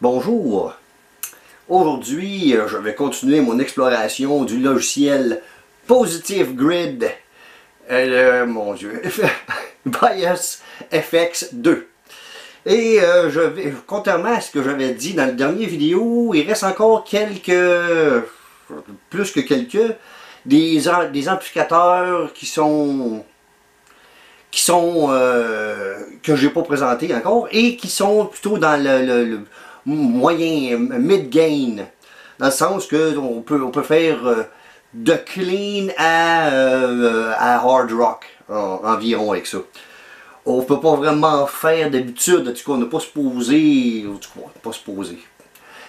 Bonjour, aujourd'hui je vais continuer mon exploration du logiciel Positive Grid, mon Dieu, BIOS FX2. Et contrairement à ce que j'avais dit dans la dernière vidéo, il reste encore plus que quelques, des amplificateurs que j'ai pas présenté encore et qui sont plutôt dans le moyen mid-gain, dans le sens que on peut faire de clean à hard rock environ avec ça. On peut pas vraiment faire d'habitude, en tout cas on n'a pas supposé,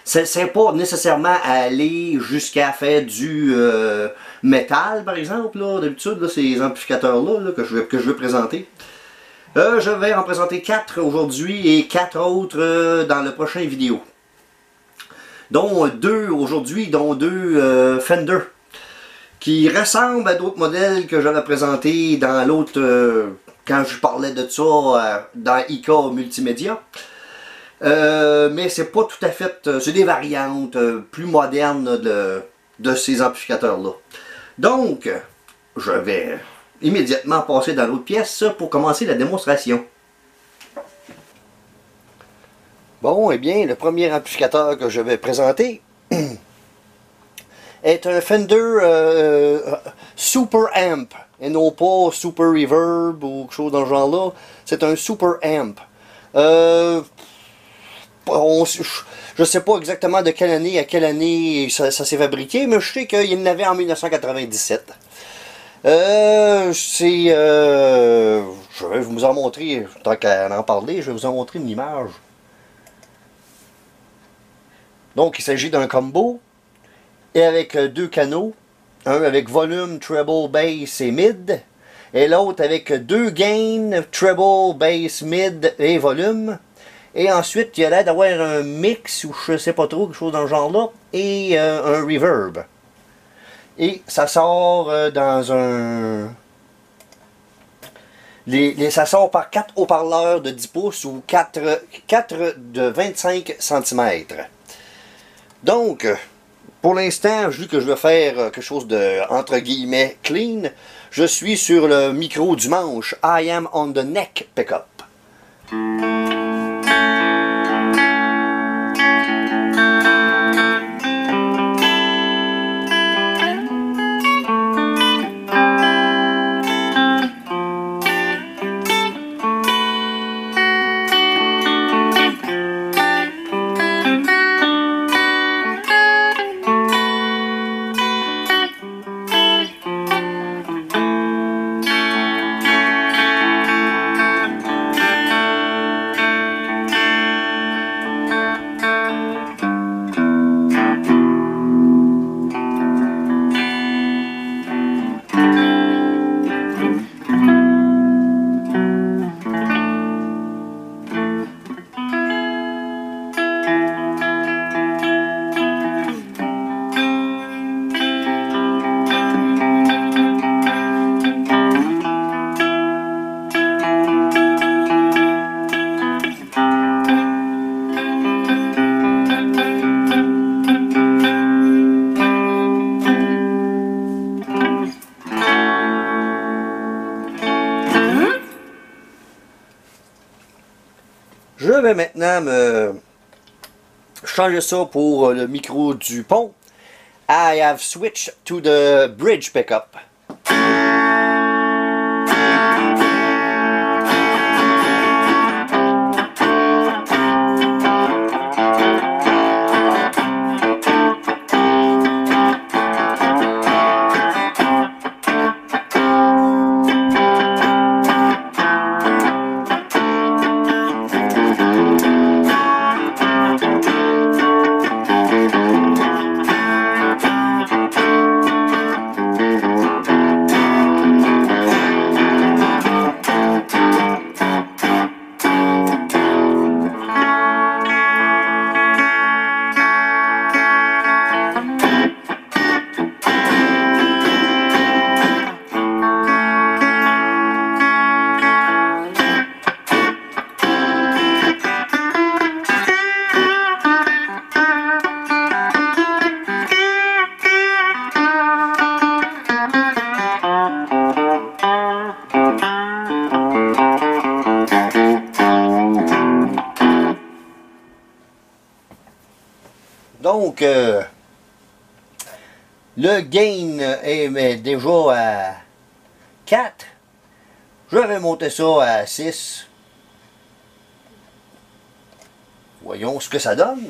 c'est pas nécessairement aller jusqu'à faire du métal par exemple, d'habitude ces amplificateurs là, que je vais présenter. Je vais en présenter 4 aujourd'hui et 4 autres dans la prochaine vidéo. Dont 2 aujourd'hui, dont 2 Fender. Qui ressemblent à d'autres modèles que j'avais présentés dans l'autre, quand je parlais de ça dans IK Multimédia. Mais c'est pas tout à fait, c'est des variantes plus modernes de ces amplificateurs-là. Donc, je vais immédiatement passer dans l'autre pièce pour commencer la démonstration. Bon, eh bien, le premier amplificateur que je vais présenter est un Fender Super Amp, et non pas Super Reverb ou quelque chose dans ce genre-là. C'est un Super Amp. Je sais pas exactement de quelle année à quelle année ça s'est fabriqué, mais je sais qu'il y en avait en 1997. Je vais vous en montrer, tant qu'à en parler, je vais vous en montrer une image. Donc il s'agit d'un combo, et avec 2 canaux, un avec volume, treble, bass et mid, et l'autre avec 2 gains, treble, bass, mid et volume. Et ensuite il y a l'air d'avoir un mix, ou je sais pas trop, quelque chose dans le genre là, et un reverb. Et ça sort dans un... ça sort par 4 haut-parleurs de 10 pouces ou 4 de 25 cm. Donc, pour l'instant, vu que je veux faire quelque chose de, entre guillemets, clean, je suis sur le micro du manche I Am on the Neck Pickup. Je vais maintenant changer ça pour le micro du pont. I have switched to the bridge pickup. Donc, le gain est déjà à 4. Je vais monter ça à 6. Voyons ce que ça donne.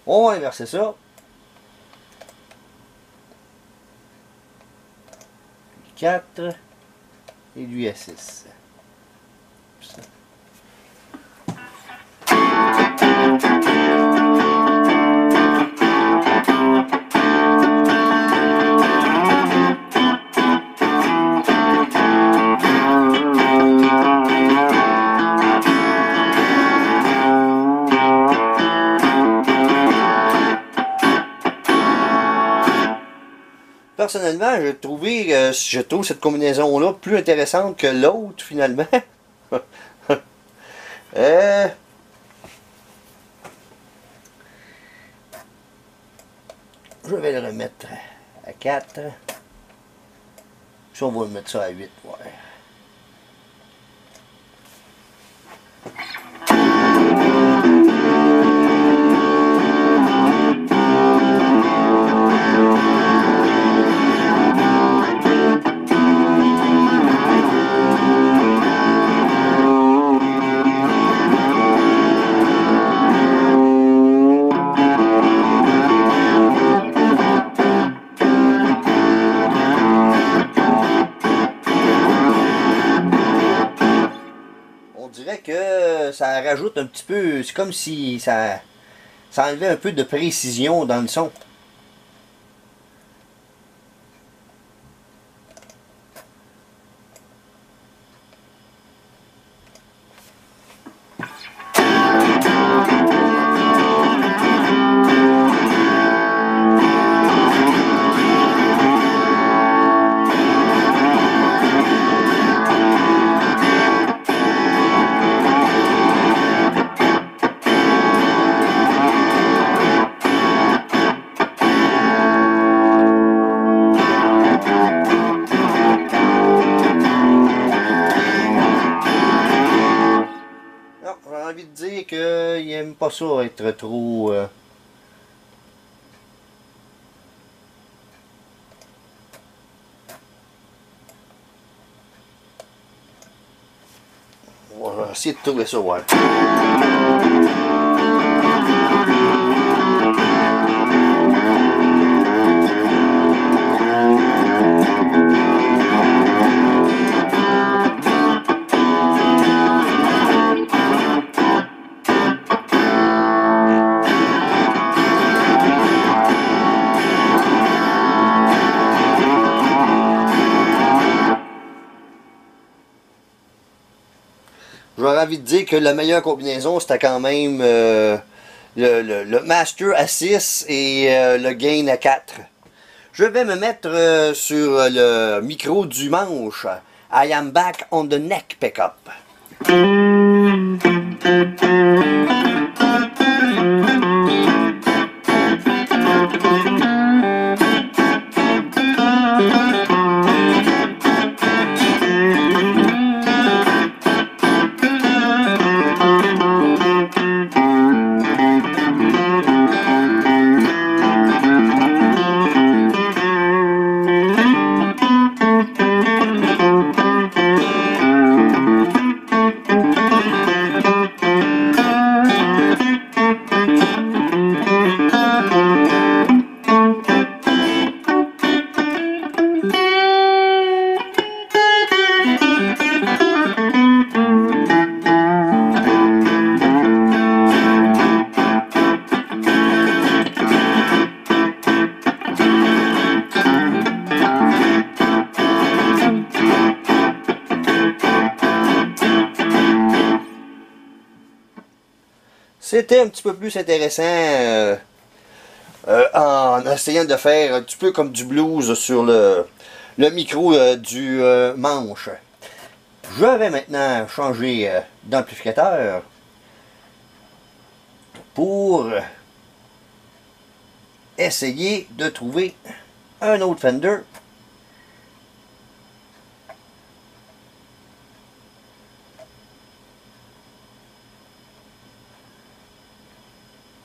On va inverser ça. Puis 4 et lui à 6. Personnellement, je trouve cette combinaison-là plus intéressante que l'autre, finalement. Je vais le remettre à 4. Puis on va le mettre ça à 8. Ouais. On dirait que ça rajoute un petit peu, c'est comme si ça enlevait un peu de précision dans le son. J'ai envie de dire qu'il n'aime pas ça être trop... On va essayer de trouver ça, ouais. J'aurais envie de dire que la meilleure combinaison, c'était quand même le master à 6 et le gain à 4. Je vais me mettre sur le micro du manche. I am back on the neck pickup. C'était un petit peu plus intéressant en essayant de faire un petit peu comme du blues sur le micro du manche. Je vais maintenant changer d'amplificateur pour essayer de trouver un autre Fender.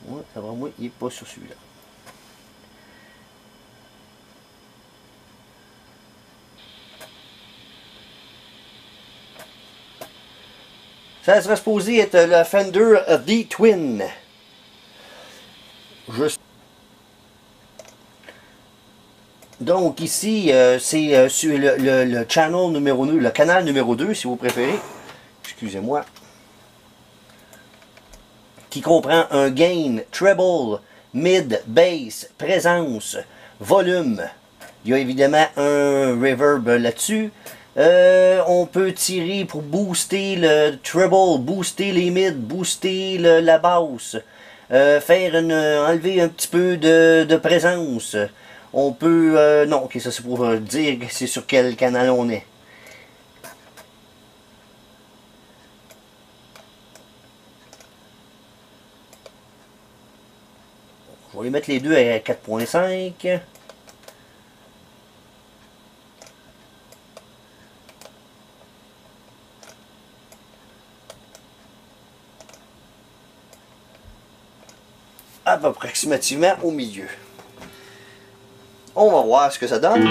Ouais, ça va, moi, il n'est pas sur celui-là. Ça serait supposé être le Fender The Twin. Donc ici, c'est sur le channel numéro 2, le canal numéro 2 si vous préférez. Excusez-moi. Qui comprend un gain, treble, mid, bass, présence, volume. Il y a évidemment un reverb là-dessus. On peut tirer pour booster le treble, booster les mids, booster la basse, enlever un petit peu de présence. On peut... non, ok, ça c'est pour dire c'est sur quel canal on est. Je vais les mettre les deux à 4.5. Approximativement au milieu. On va voir ce que ça donne.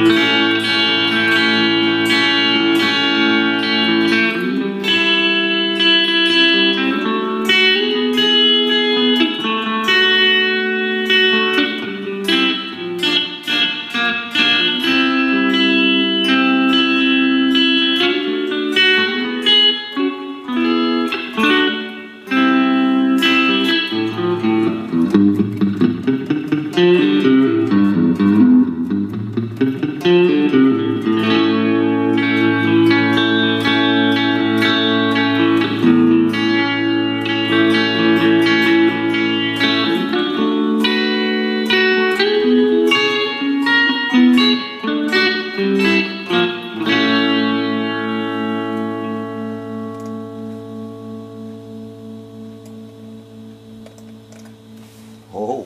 Oh.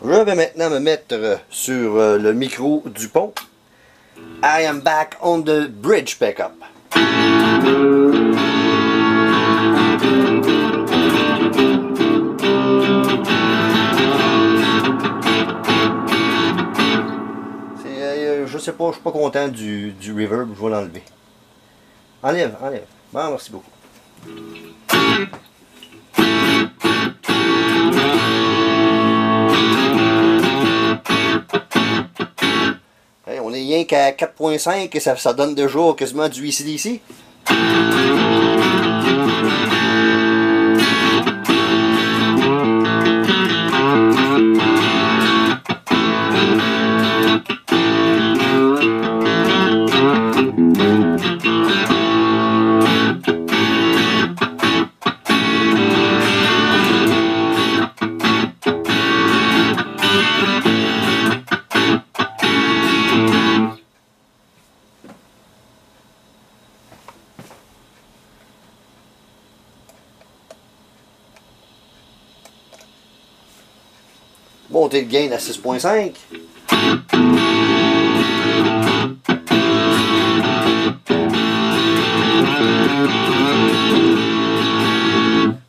Je vais maintenant me mettre sur le micro du pont. I am back on the bridge pickup. Je sais pas, je suis pas content du reverb, je vais l'enlever. Enlève, enlève. Bon, merci beaucoup. Hey, on est rien qu'à 4.5 et ça donne déjà quasiment du AC/DC. Monter le gain à 6.5.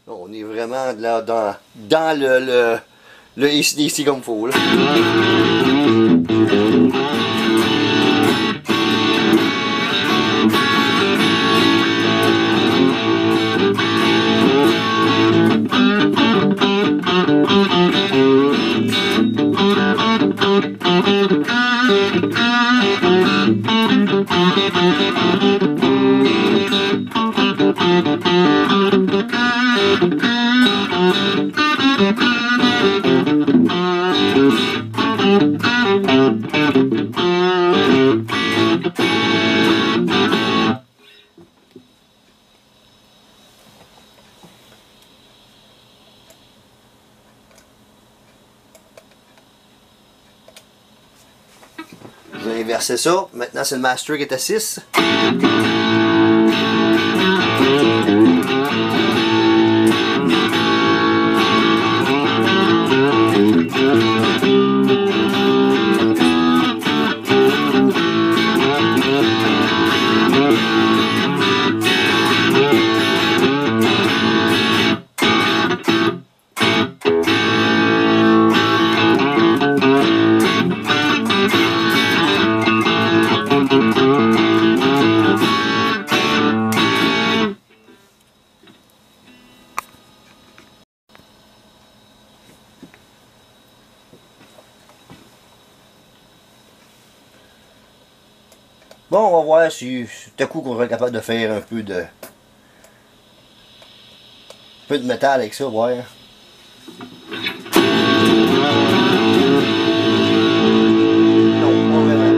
On est vraiment là dans le AC/DC comme il faut. Là. Je vais inverser ça. Maintenant, c'est le master qui est à 6. Bon, on va voir si tout à coup qu'on est capable de faire un peu de métal avec ça, voir. Non, on verra.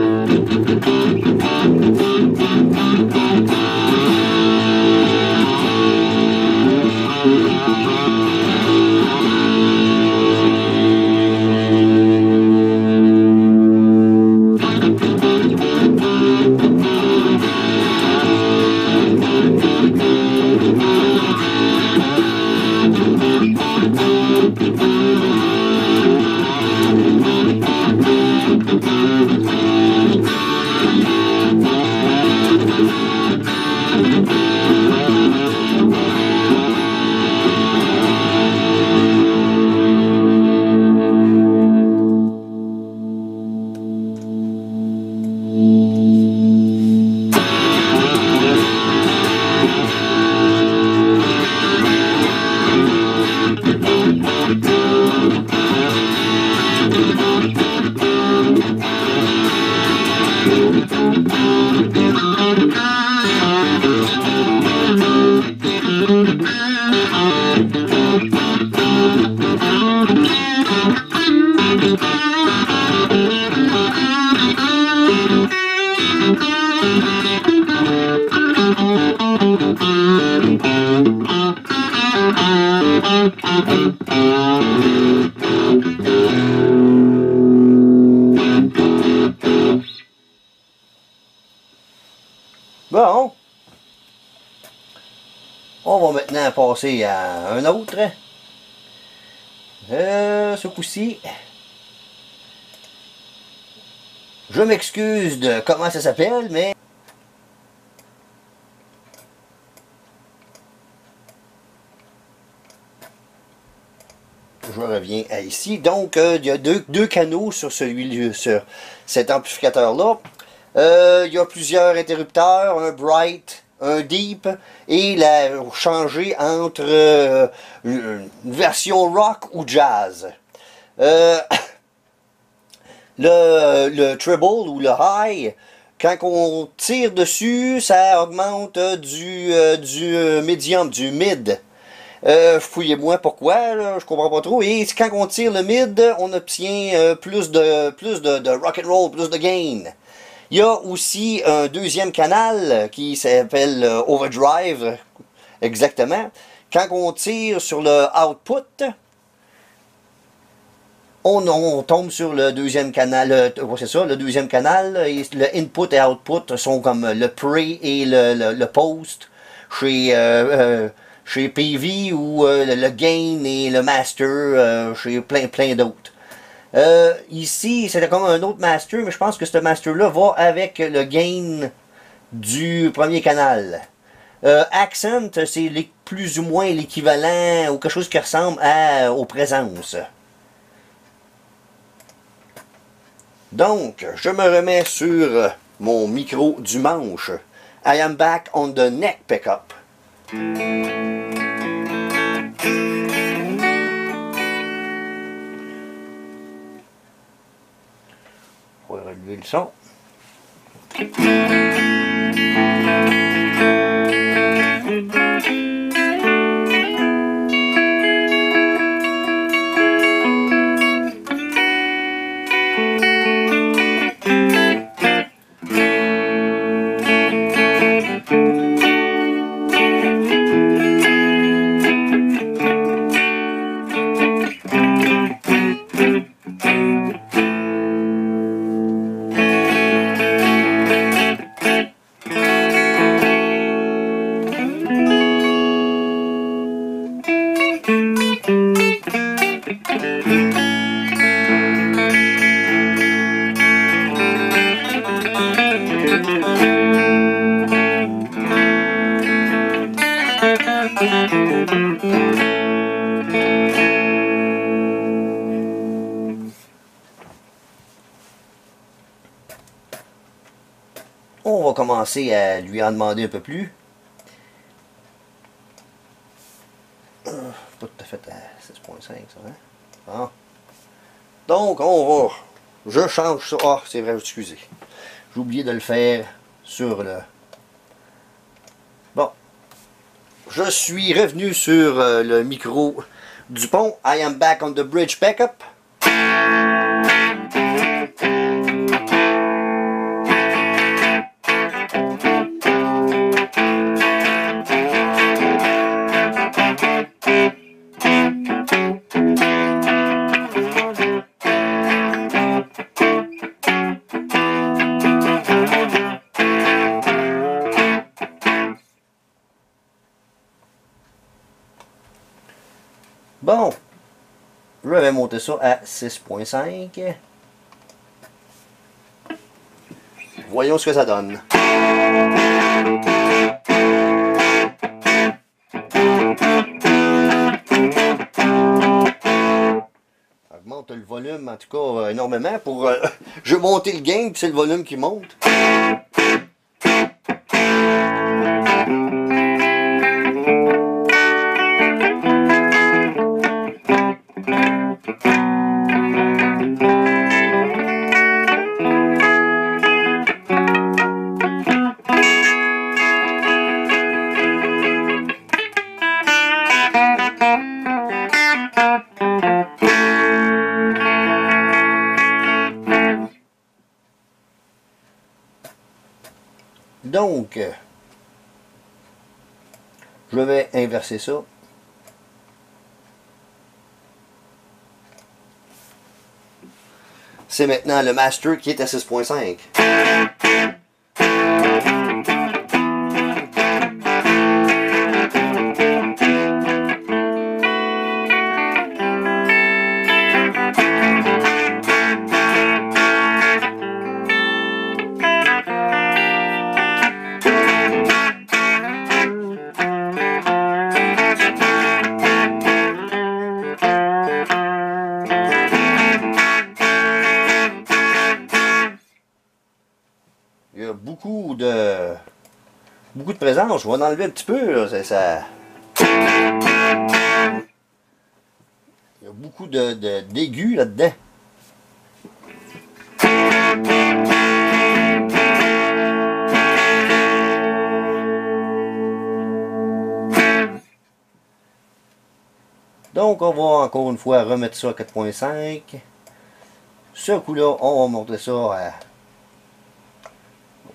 Bon, on va maintenant passer à un autre. Ce coup-ci, je m'excuse de comment ça s'appelle, mais je reviens à ici. Donc, il y a deux canaux sur sur cet amplificateur-là. Il y a plusieurs interrupteurs, un bright, un deep, et changer entre une version rock ou jazz. Le treble ou le high, quand on tire dessus, ça augmente du medium, du mid. Fouillez-moi pourquoi, là, je comprends pas trop. Et quand on tire le mid, on obtient plus de rock'n'roll, plus de gain. Il y a aussi un deuxième canal qui s'appelle overdrive, exactement. Quand on tire sur le output, on tombe sur le deuxième canal, c'est ça, le deuxième canal, et le input et output sont comme le pre et le post chez PV ou le gain et le master chez plein d'autres. Ici, c'était comme un autre master, mais je pense que ce master-là va avec le gain du premier canal. Accent, c'est plus ou moins l'équivalent ou quelque chose qui ressemble aux présences. Donc, je me remets sur mon micro du manche. I am back on the neck pickup. On va relever le son. On va commencer à lui en demander un peu plus. Pas tout à fait à 6.5 ça, hein? Bon. Donc on va... Je change ça. Ah, c'est vrai, excusez. J'ai oublié de le faire sur le... Bon. Je suis revenu sur le micro du pont. I am back on the bridge backup. Bon, je vais monter ça à 6.5. Voyons ce que ça donne. Augmente le volume en tout cas énormément pour... je vais monter le gain puis c'est le volume qui monte. Donc, je vais inverser ça. C'est maintenant le master qui est à 6.5. Il y a beaucoup de présence. Je vais en enlever un petit peu. Là, ça... Il y a beaucoup d'aigus là-dedans. Donc on va encore une fois remettre ça à 4.5. Ce coup-là, on va monter ça à...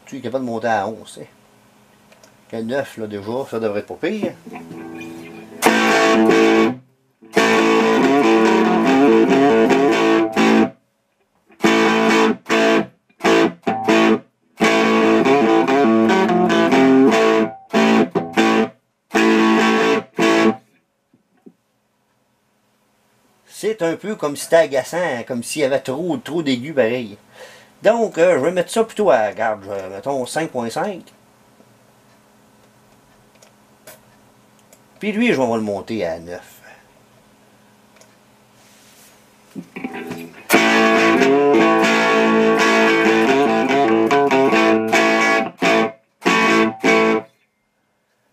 Tu es capable de monter à 11. Hein? 9 là déjà, ça devrait être pas pire. c'est un peu comme si c'était agaçant, comme s'il y avait trop d'aigus pareil. Donc, je vais mettre ça plutôt à, regarde, mettons 5.5. Puis lui, je vais le monter à 9.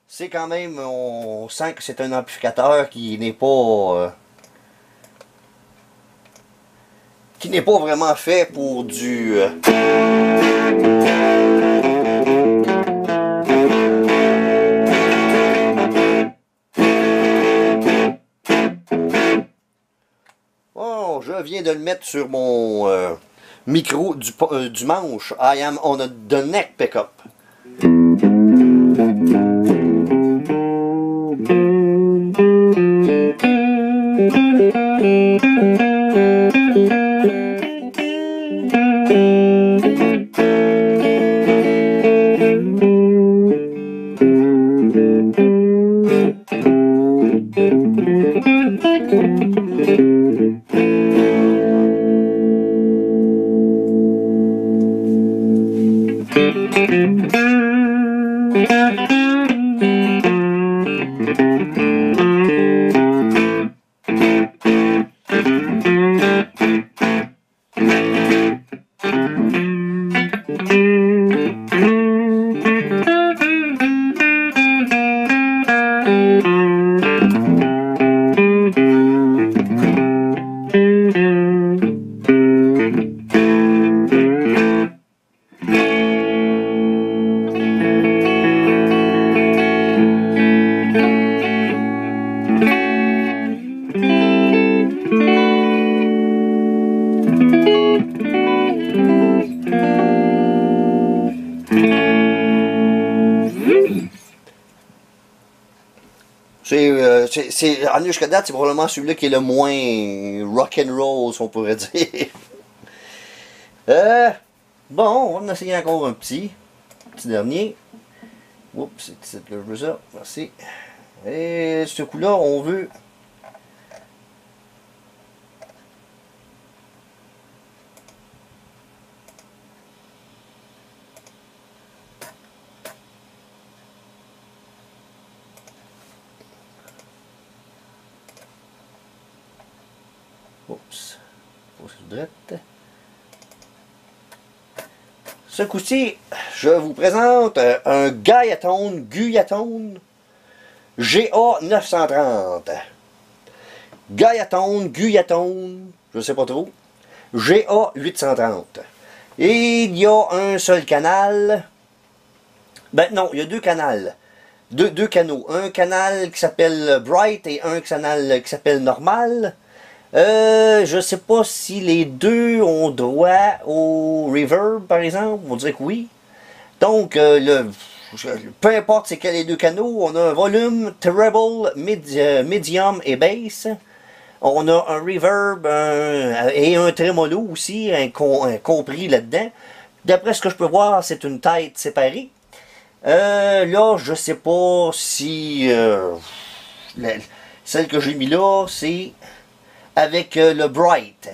C'est quand même, on sent que c'est un amplificateur qui n'est pas vraiment fait pour du oh, je viens de le mettre sur mon micro du manche. I am on the neck pickup. En jusqu'à date, c'est probablement celui-là qui est le moins rock'n'roll, si on pourrait dire. Bon, on va en essayer encore un petit dernier. Oups, c'est que je veux ça. Merci. Et ce coup-là, on veut... Oups. Ce coup-ci, je vous présente un Guyatone GA930. Guyatone, je sais pas trop. GA830. Et il y a un seul canal. Ben non, il y a deux canaux. Deux canaux. Un canal qui s'appelle Bright et un canal qui s'appelle Normal. Je sais pas si les deux ont droit au reverb, par exemple. On dirait que oui. Donc, peu importe c'est quels les deux canaux, on a un volume, treble, medium et bass. On a un reverb et un tremolo aussi, compris là-dedans. D'après ce que je peux voir, c'est une tête séparée. Là, je sais pas si... celle que j'ai mis là, c'est... avec le Bright.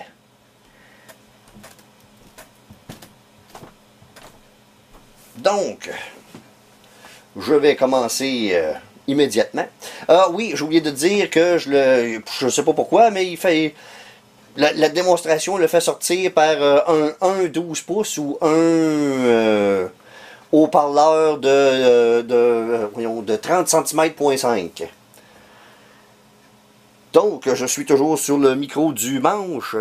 Donc, je vais commencer immédiatement. Ah oui, j'ai oublié de dire que je sais pas pourquoi, mais il fait la démonstration le fait sortir par un 12 pouces ou un haut-parleur de 30 cm.5. Donc, je suis toujours sur le micro du manche.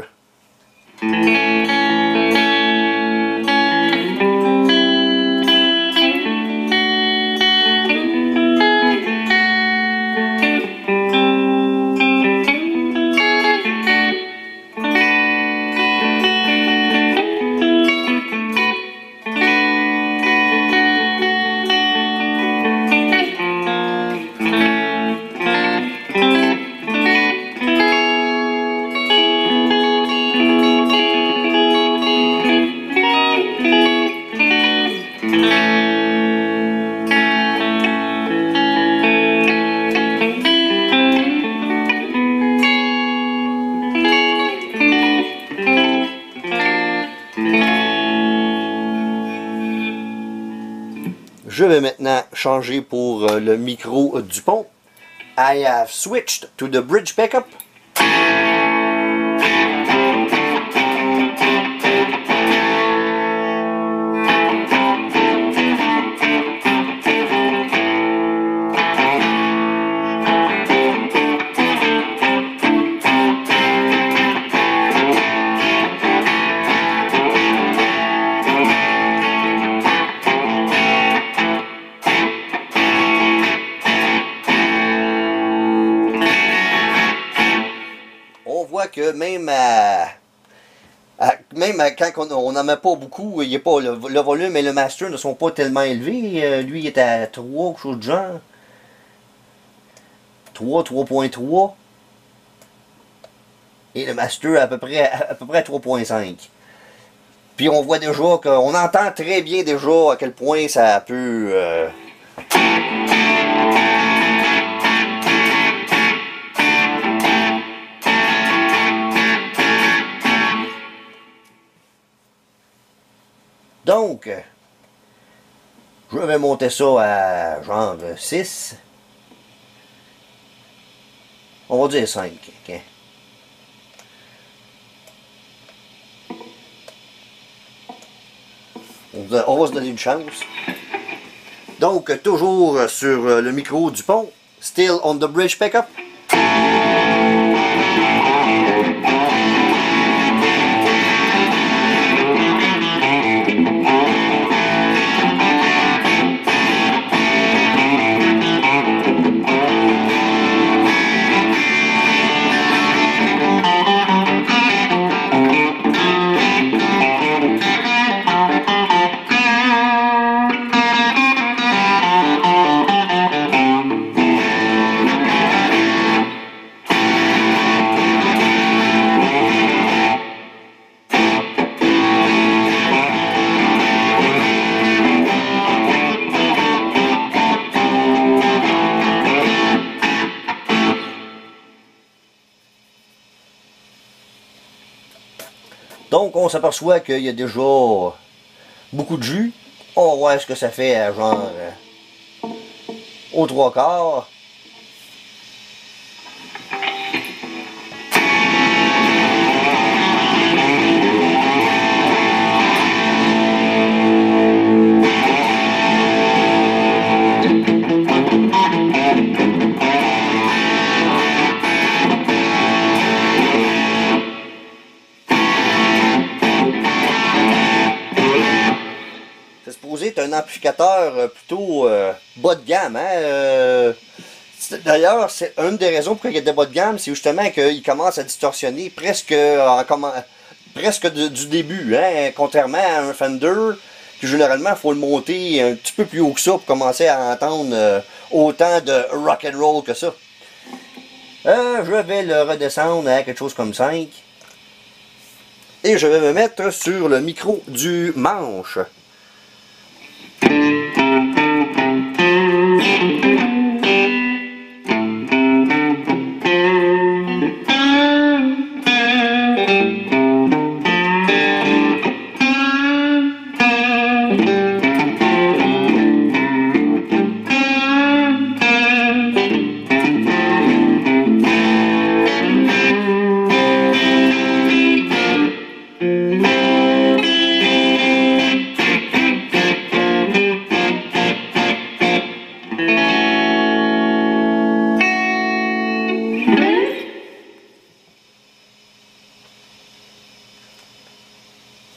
Je vais maintenant changer pour le micro DuPont. I have switched to the bridge pickup. Que même quand on n'en met pas beaucoup, il y a pas, le volume et le master ne sont pas tellement élevés. Lui, il est à 3, quelque chose de genre. 3, 3.3. Et le master à peu près 3.5. Puis on voit déjà qu'on entend très bien déjà à quel point ça peut... Donc, je vais monter ça à genre 6. On va dire 5. Okay. On va se donner une chance. Donc, toujours sur le micro DuPont. Still on the bridge pickup. Donc on s'aperçoit qu'il y a déjà beaucoup de jus. On va voir ce que ça fait à genre aux 3/4. C'est un amplificateur plutôt bas de gamme. Hein? D'ailleurs, c'est une des raisons pour lesquelles il est bas de gamme, c'est justement qu'il commence à distorsionner presque du début. Hein? Contrairement à un Fender, que généralement, il faut le monter un petit peu plus haut que ça pour commencer à entendre autant de rock and roll que ça. Je vais le redescendre à quelque chose comme 5. Et je vais me mettre sur le micro du manche.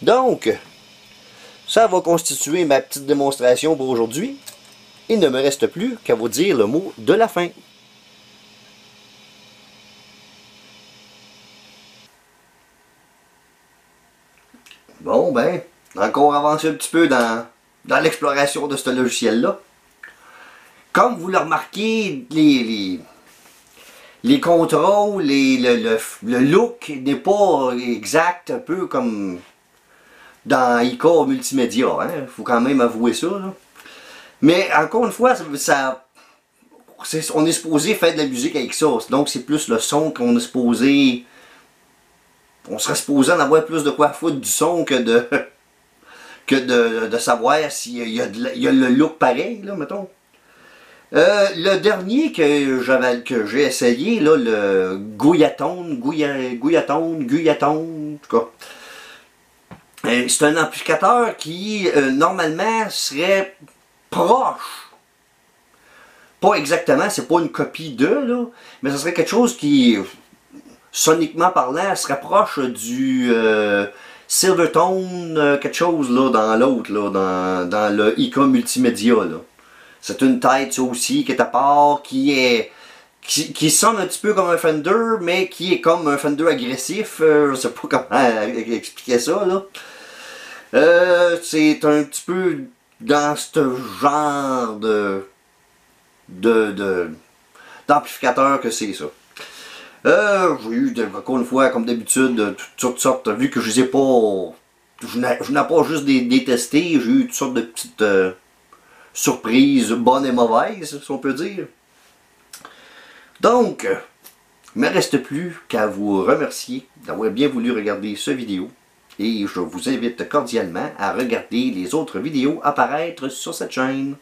Donc, ça va constituer ma petite démonstration pour aujourd'hui. Il ne me reste plus qu'à vous dire le mot de la fin. Bon, ben, encore avancé un petit peu dans l'exploration de ce logiciel-là. Comme vous le remarquez, les contrôles, le look n'est pas exact, un peu comme dans Ica Multimédia, hein? Faut quand même avouer ça, là. Mais encore une fois, on est supposé faire de la musique avec ça, donc c'est plus le son qu'on est supposé... On serait supposé en avoir plus de quoi foutre du son que que de savoir s'il y a, il y a le look pareil, là, mettons. Le dernier que j'ai essayé, là, le Guyatone, en tout cas. C'est un amplificateur qui, normalement, serait proche. Pas exactement, c'est pas une copie de, là, mais ce serait quelque chose qui, soniquement parlant, se rapproche du Silvertone, quelque chose, là, dans l'autre, là, dans le IK Multimédia, là. C'est une tête, ça aussi, qui est à part, qui sonne un petit peu comme un Fender, mais qui est comme un Fender agressif. Je sais pas comment expliquer ça, là. C'est un petit peu dans ce genre d'amplificateur que c'est ça. J'ai eu, encore une fois, comme d'habitude, toutes sortes, vu que je les ai pas, je n'ai pas juste des testés, j'ai eu toutes sortes de petites surprises, bonnes et mauvaises, si on peut dire. Donc, il ne me reste plus qu'à vous remercier d'avoir bien voulu regarder cette vidéo. Et je vous invite cordialement à regarder les autres vidéos apparaître sur cette chaîne.